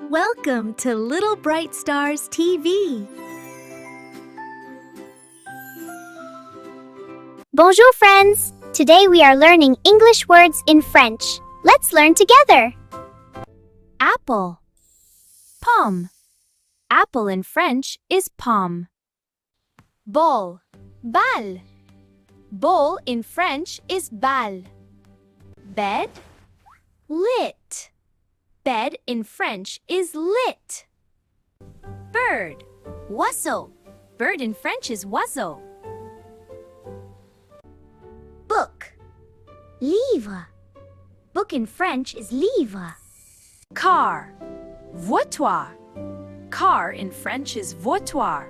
Welcome to Little Brightstars TV. Bonjour friends! Today we are learning English words in French. Let's learn together. Apple. Pomme. Apple in French is pomme. Ball. Bal. Ball in French is bal. Bed. Lit. Bed in French is lit. Bird. Oiseau. Bird in French is oiseau. Book. Livre. Book in French is livre. Car. Voiture. Car in French is voiture.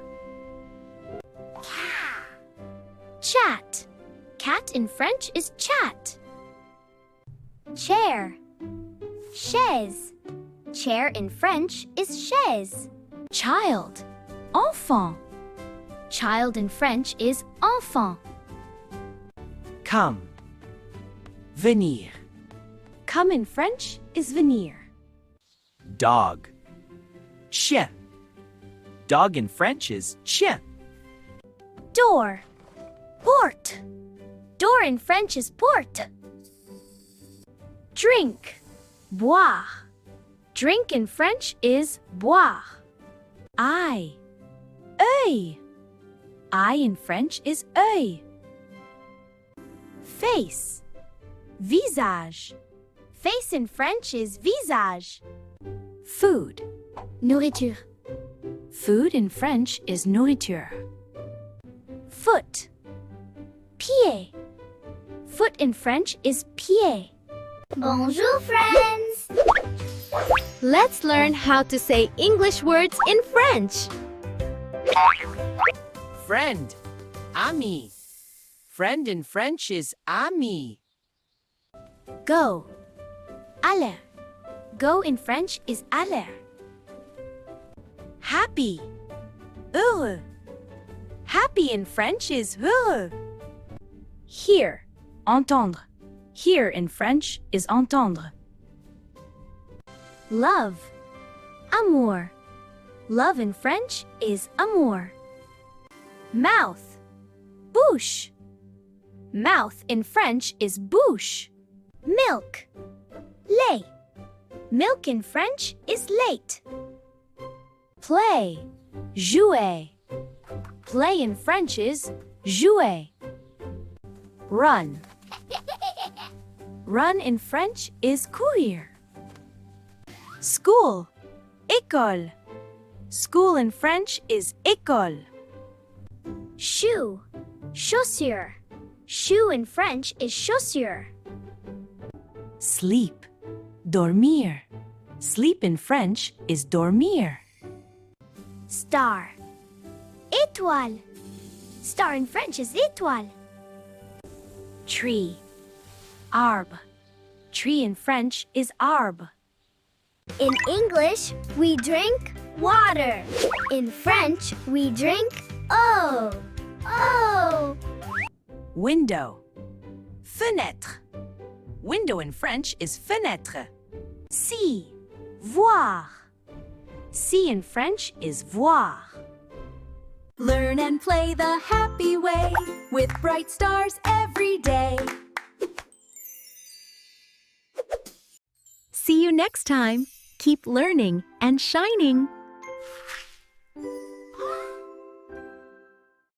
Chat. Cat in French is chat. Chair. Chaise. Chair in French is chaise. Child. Enfant. Child in French is enfant. Come. Venir. Come in French is venir. Dog. Chien. Dog in French is chien. Door. Porte. Door in French is porte. Drink. Boire. Drink in French is boire. Eye. Œil. Eye in French is œil. Face. Visage. Face in French is visage. Food. Nourriture. Food in French is nourriture. Foot. Pied. Foot in French is pied. Bonjour friends! Let's learn how to say English words in French. Friend. Ami. Friend in French is ami. Go. Aller. Go in French is aller. Happy. Heureux. Happy in French is heureux. Hear. Entendre. Hear in French is entendre. Love. Amour. Love in French is amour. Mouth. Bouche. Mouth in French is bouche. Milk. Lait. Milk in French is lait. Play. Jouer. Play in French is jouer. Run. Run in French is courir. School. École. School in French is école. Shoe. Chaussure. Shoe in French is chaussure. Sleep. Dormir. Sleep in French is dormir. Star. Étoile. Star in French is étoile. Tree. Arbre. Tree in French is arbre. In English, we drink water. In French, we drink eau. Eau. Window. Fenêtre. Window in French is fenêtre. See. Voir. See in French is voir. Learn and play the happy way with Brightstars every day. See you next time. Keep learning and shining.